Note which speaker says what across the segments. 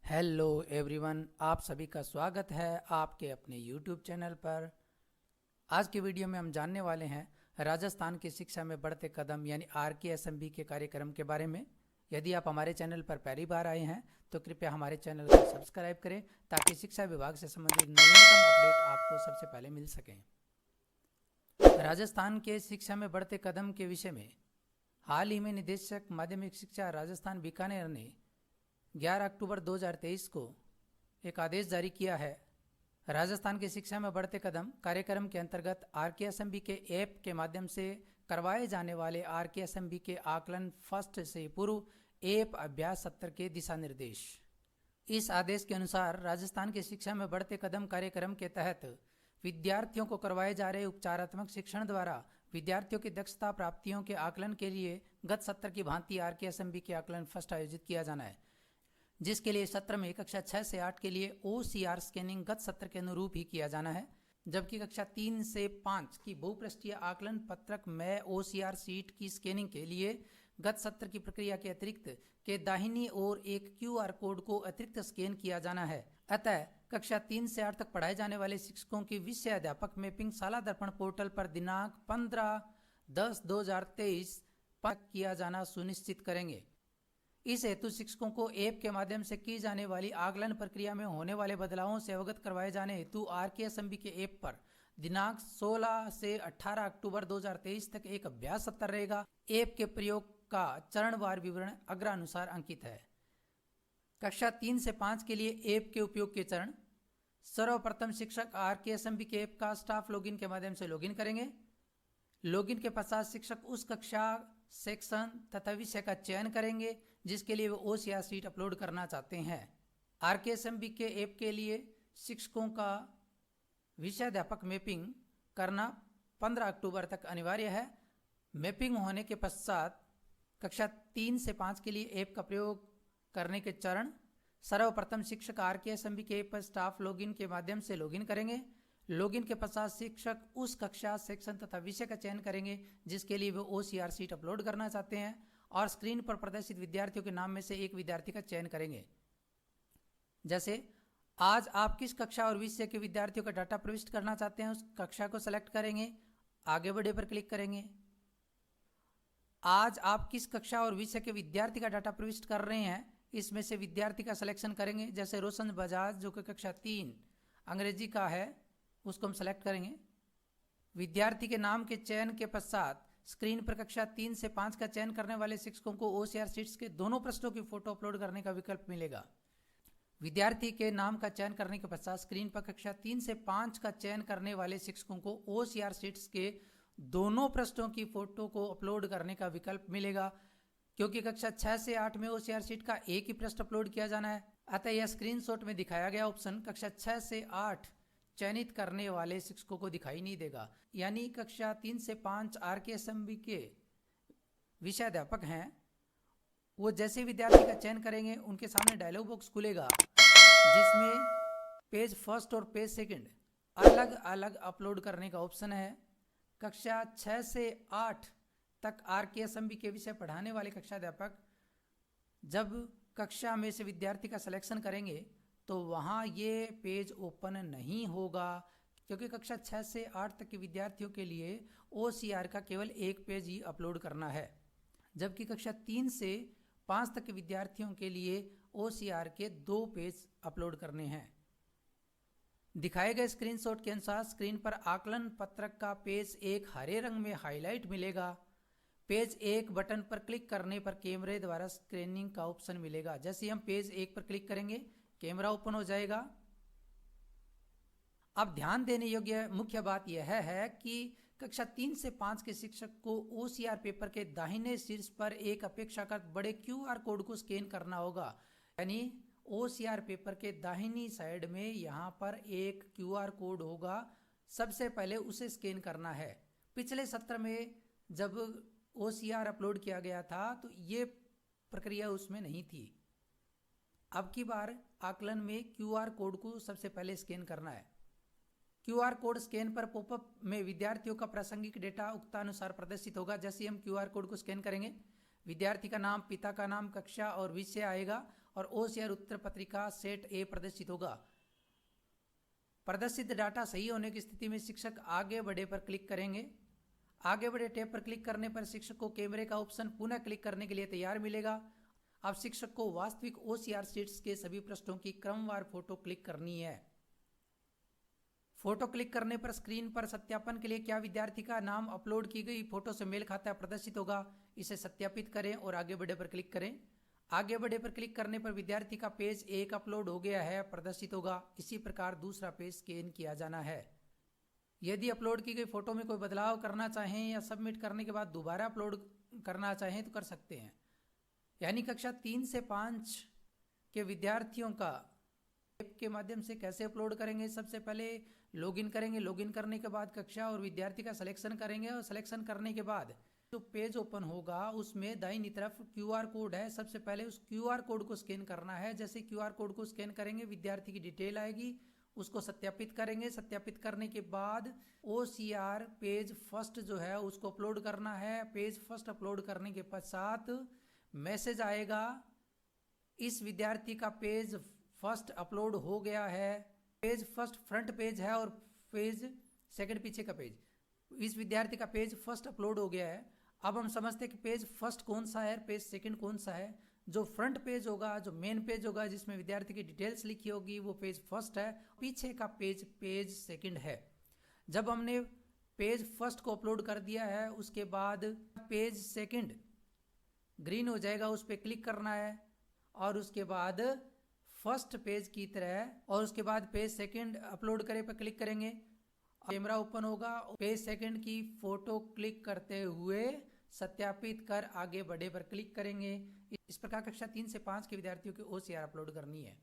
Speaker 1: Hello everyone, आप सभी का स्वागत है आपके अपने यूट्यूब चैनल पर। आज की वीडियो में हम जानने वाले हैं राजस्थान की शिक्षा में बढ़ते कदम यानी RKSMB के कार्यक्रम के बारे में। यदि आप हमारे चैनल पर पहली बार आए हैं तो कृपया हमारे चैनल को सब्सक्राइब करें ताकि शिक्षा विभाग से संबंधित नवीनतम अपडेट आपको सबसे पहले मिल सकें। राजस्थान के शिक्षा में बढ़ते कदम के विषय में हाल ही में निदेशक माध्यमिक शिक्षा राजस्थान बीकानेर ने 11 अक्टूबर 2023 को एक आदेश जारी किया है। राजस्थान की शिक्षा में बढ़ते कदम कार्यक्रम के अंतर्गत RKSMB के ऐप के माध्यम से करवाए जाने वाले RKSMB के आकलन फर्स्ट से पूर्व ऐप अभ्यास सत्र के दिशा निर्देश। इस आदेश के अनुसार राजस्थान की शिक्षा में बढ़ते कदम कार्यक्रम के तहत विद्यार्थियों को करवाए जा रहे उपचारात्मक शिक्षण द्वारा विद्यार्थियों की दक्षता प्राप्तियों के आकलन के लिए गत सत्र की भांति RKSMB के आकलन फर्स्ट आयोजित किया जाना है, जिसके लिए सत्र में कक्षा 6 से 8 के लिए OCR स्कैनिंग गत सत्र के अनुरूप ही किया जाना है, जबकि कक्षा 3 से 5 की बहुपृष्ठीय आकलन पत्रक में OCR सीट की स्कैनिंग के लिए गत सत्र की प्रक्रिया के अतिरिक्त के दाहिनी ओर एक QR कोड को अतिरिक्त स्कैन किया जाना है। अतः कक्षा 3 से 8 तक पढ़ाए जाने वाले शिक्षकों की विषय अध्यापक मैपिंग शाला दर्पण पोर्टल पर दिनांक 15/10/2023 पर किया जाना सुनिश्चित करेंगे। इस हेतु शिक्षकों को ऐप के माध्यम से की जाने वाली आकलन प्रक्रिया में होने वाले बदलावों से अवगत करवाए जाने हेतु RKSMB के ऐप पर दिनांक 16 से 18 अक्टूबर 2023 तक एक अभ्यास सत्र रहेगा। ऐप के प्रयोग का चरणवार विवरण अग्रानुसार अंकित है। कक्षा 3 से 5 के लिए ऐप के उपयोग के चरण: सर्वप्रथम शिक्षक RKSMB के ऐप का स्टाफ लॉगिन के माध्यम से लॉगिन करेंगे। लॉगिन के पश्चात शिक्षक उस कक्षा, सेक्शन तथा विषय का चयन करेंगे जिसके लिए वो OCR सीट अपलोड करना चाहते हैं। RKSMB के ऐप के लिए शिक्षकों का विषयाध्यापक मैपिंग करना 15 अक्टूबर तक अनिवार्य है। मैपिंग होने के पश्चात कक्षा 3 से 5 के लिए ऐप का प्रयोग करने के चरण: सर्वप्रथम शिक्षक RKSMB के ऐप पर स्टाफ लॉगिन के माध्यम से लॉगिन करेंगे। लॉगिन के पश्चात शिक्षक उस कक्षा, सेक्शन तथा विषय का चयन करेंगे जिसके लिए वो OCR सीट अपलोड करना चाहते हैं और स्क्रीन पर प्रदर्शित विद्यार्थियों के नाम में से एक विद्यार्थी का चयन करेंगे। जैसे आज आप किस कक्षा और विषय के विद्यार्थियों का डाटा प्रविष्ट करना चाहते हैं, उस कक्षा को सेलेक्ट करेंगे, आगे बढ़े पर क्लिक करेंगे। आज आप किस कक्षा और विषय के विद्यार्थी का डाटा प्रविष्ट कर रहे हैं, इसमें से विद्यार्थी का सिलेक्शन करेंगे। जैसे रोशन बजाज जो कि कक्षा 3 अंग्रेजी का है, उसको हम सेलेक्ट करेंगे। विद्यार्थी के नाम के चयन के पश्चात स्क्रीन पर कक्षा 3 से 5 का चयन करने वाले शिक्षकों को OCR शीट्स के दोनों पृष्ठों की फोटो अपलोड करने का विकल्प मिलेगा। विद्यार्थी के नाम का चयन करने के पश्चात स्क्रीन पर कक्षा 3 से 5 का चयन करने वाले शिक्षकों को OCR शीट्स के दोनों पृष्ठों की फोटो को अपलोड करने का विकल्प मिलेगा। क्योंकि कक्षा 6 से 8 में OCR शीट का एक ही पृष्ठ अपलोड किया जाना है, अतः यह स्क्रीनशॉट में दिखाया गया ऑप्शन कक्षा 6 से 8 चयनित करने वाले शिक्षकों को दिखाई नहीं देगा। यानी कक्षा 3 से 5 RKSMB के विषयाध्यापक हैं, वो जैसे विद्यार्थी का चयन करेंगे उनके सामने डायलॉग बॉक्स खुलेगा जिसमें पेज फर्स्ट और पेज सेकंड अलग अलग अपलोड करने का ऑप्शन है। कक्षा 6 से 8 तक RKSMB के विषय पढ़ाने वाले कक्षाध्यापक जब कक्षा में से विद्यार्थी का सिलेक्शन करेंगे तो वहाँ ये पेज ओपन नहीं होगा, क्योंकि कक्षा 6 से 8 तक के विद्यार्थियों के लिए OCR का केवल एक पेज ही अपलोड करना है, जबकि कक्षा 3 से 5 तक के विद्यार्थियों के लिए OCR के 2 पेज अपलोड करने हैं। दिखाए गए स्क्रीनशॉट के अनुसार स्क्रीन पर आकलन पत्रक का पेज 1 हरे रंग में हाईलाइट मिलेगा। पेज 1 बटन पर क्लिक करने पर कैमरे द्वारा स्कैनिंग का ऑप्शन मिलेगा। जैसे हम पेज 1 पर क्लिक करेंगे कैमरा ओपन हो जाएगा। अब ध्यान देने योग्य मुख्य बात यह है कि कक्षा 3 से 5 के शिक्षक को OCR पेपर के दाहिने शीर्ष पर एक अपेक्षाकृत बड़े QR कोड को स्कैन करना होगा। यानी OCR पेपर के दाहिनी साइड में यहाँ पर एक QR कोड होगा, सबसे पहले उसे स्कैन करना है। पिछले सत्र में जब OCR अपलोड किया गया था तो ये प्रक्रिया उसमें नहीं थी। अब की बार आकलन में QR कोड को सबसे पहले स्कैन करना है। QR कोड स्कैन पर पॉपअप में विद्यार्थियों का प्रासंगिक डेटा उक्तानुसार प्रदर्शित होगा। जैसे हम QR कोड को स्कैन करेंगे, विद्यार्थी का नाम, पिता का नाम, कक्षा और विषय आएगा और OCR उत्तर पत्रिका सेट ए प्रदर्शित होगा। प्रदर्शित डाटा सही होने की स्थिति में शिक्षक आगे बढ़े पर क्लिक करेंगे। आगे बढ़े टैब पर क्लिक करने पर शिक्षक को कैमरे का ऑप्शन पुनः क्लिक करने के लिए तैयार मिलेगा। अब शिक्षक को वास्तविक OCR शीट्स के सभी पृष्ठों की क्रमवार फोटो क्लिक करनी है। फोटो क्लिक करने पर स्क्रीन पर सत्यापन के लिए क्या विद्यार्थी का नाम अपलोड की गई फोटो से मेल खाता है प्रदर्शित होगा। इसे सत्यापित करें और आगे बढ़े पर क्लिक करें। आगे बढ़े पर क्लिक करने पर विद्यार्थी का पेज 1 अपलोड हो गया है प्रदर्शित होगा। इसी प्रकार दूसरा पेज स्कैन किया जाना है। यदि अपलोड की गई फोटो में कोई बदलाव करना चाहें या सबमिट करने के बाद दोबारा अपलोड करना चाहें तो कर सकते हैं। यानी कक्षा 3 से 5 के विद्यार्थियों का ऐप के माध्यम से कैसे अपलोड करेंगे। सबसे पहले लॉगिन करेंगे। लॉगिन करने के बाद कक्षा और विद्यार्थी का सिलेक्शन करेंगे और सिलेक्शन करने के बाद जो पेज ओपन होगा उसमें दाहिनी तरफ QR कोड है। सबसे पहले उस QR कोड को स्कैन करना है। जैसे QR कोड को स्कैन करेंगे विद्यार्थी की डिटेल आएगी, उसको सत्यापित करेंगे। सत्यापित करने के बाद OCR पेज फर्स्ट जो है उसको अपलोड करना है। पेज फर्स्ट अपलोड करने के पश्चात मैसेज आएगा, इस विद्यार्थी का पेज फर्स्ट अपलोड हो गया है। पेज फर्स्ट फ्रंट पेज है और पेज सेकंड पीछे का पेज। इस विद्यार्थी का पेज फर्स्ट अपलोड हो गया है। अब हम समझते हैं कि पेज फर्स्ट कौन सा है, पेज सेकंड कौन सा है। जो फ्रंट पेज होगा, जो मेन पेज होगा जिसमें विद्यार्थी की डिटेल्स लिखी होगी वो पेज फर्स्ट है। पीछे का पेज सेकंड है। जब हमने पेज फर्स्ट को अपलोड कर दिया है उसके बाद पेज सेकंड ग्रीन हो जाएगा, उस पर क्लिक करना है और उसके बाद फर्स्ट पेज की तरह और उसके बाद पेज सेकंड अपलोड करे पर क्लिक करेंगे। कैमरा ओपन होगा। पेज सेकंड की फोटो क्लिक करते हुए सत्यापित कर आगे बढ़े पर क्लिक करेंगे। इस प्रकार कक्षा 3 से 5 के विद्यार्थियों की OCR अपलोड करनी है।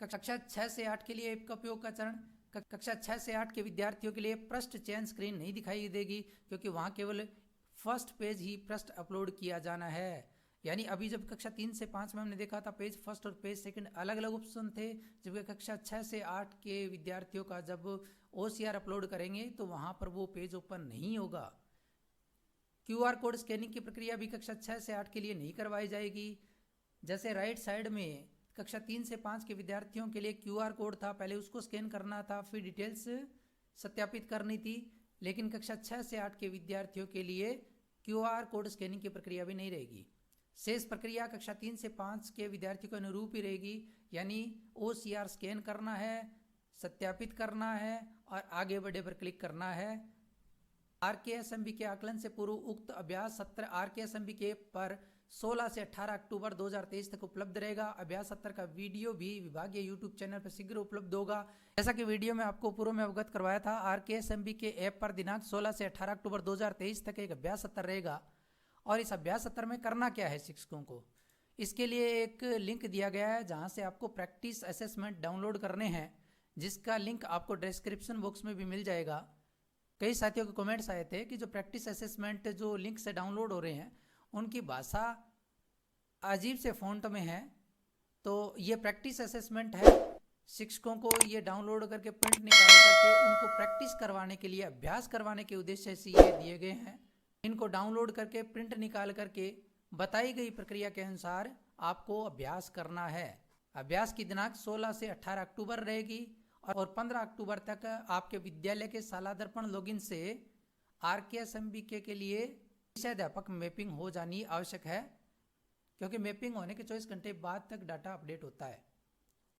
Speaker 1: कक्षा 6 से 8 के लिए ऐप का उपयोग का चरण। कक्षा 6 से 8 के विद्यार्थियों के लिए पृष्ठ चयन स्क्रीन नहीं दिखाई देगी क्योंकि वहां केवल फर्स्ट पेज ही पृष्ठ अपलोड किया जाना है। यानी अभी जब कक्षा 3 से 5 में हमने देखा था पेज फर्स्ट और पेज सेकंड अलग अलग ऑप्शन थे, जबकि कक्षा 6 से 8 के विद्यार्थियों का जब OCR अपलोड करेंगे तो वहां पर वो पेज ओपन नहीं होगा। QR कोड स्कैनिंग की प्रक्रिया भी कक्षा 6 से 8 के लिए नहीं करवाई जाएगी। जैसे राइट साइड में कक्षा 3 से 5 के विद्यार्थियों के लिए QR कोड था, पहले उसको स्कैन करना था, फिर डिटेल्स सत्यापित करनी थी। लेकिन कक्षा 6 से 8 के विद्यार्थियों के लिए QR कोड स्कैनिंग की प्रक्रिया भी नहीं रहेगी। शेष प्रक्रिया कक्षा 3 से 5 के विद्यार्थियों के अनुरूप ही रहेगी। यानी OCR स्कैन करना है, सत्यापित करना है और आगे बढ़े पर क्लिक करना है। RKSMB के आकलन से पूर्व उक्त अभ्यास सत्र RKSMB के पर 16 से 18 अक्टूबर 2023 तक उपलब्ध रहेगा। अभ्यास सत्र का वीडियो भी विभागीय YouTube चैनल पर शीघ्र उपलब्ध होगा। जैसा कि वीडियो में आपको पूर्व में अवगत करवाया था, RKSMB के ऐप पर दिनांक 16 से 18 अक्टूबर 2023 तक एक अभ्यास सत्र रहेगा। और इस अभ्यास सत्र में करना क्या है शिक्षकों को, इसके लिए एक लिंक दिया गया है जहां से आपको प्रैक्टिस असेसमेंट डाउनलोड करने हैं, जिसका लिंक आपको डिस्क्रिप्शन बॉक्स में भी मिल जाएगा। कई साथियों के कमेंट्स आए थे कि जो प्रैक्टिस असेसमेंट जो लिंक से डाउनलोड हो रहे हैं उनकी भाषा अजीब से फॉन्ट में है, तो ये प्रैक्टिस असेसमेंट है। शिक्षकों को ये डाउनलोड करके प्रिंट निकाल करके उनको प्रैक्टिस करवाने के लिए, अभ्यास करवाने के उद्देश्य से ये दिए गए हैं। इनको डाउनलोड करके प्रिंट निकाल करके बताई गई प्रक्रिया के अनुसार आपको अभ्यास करना है। अभ्यास की दिनांक 16 से 18 अक्टूबर रहेगी और 15 अक्टूबर तक आपके विद्यालय के शाला दर्पण लॉगिन से RKSMB के लिए विषयाध्यापक मैपिंग हो जानी आवश्यक है, क्योंकि मैपिंग होने के 24 घंटे बाद तक डाटा अपडेट होता है।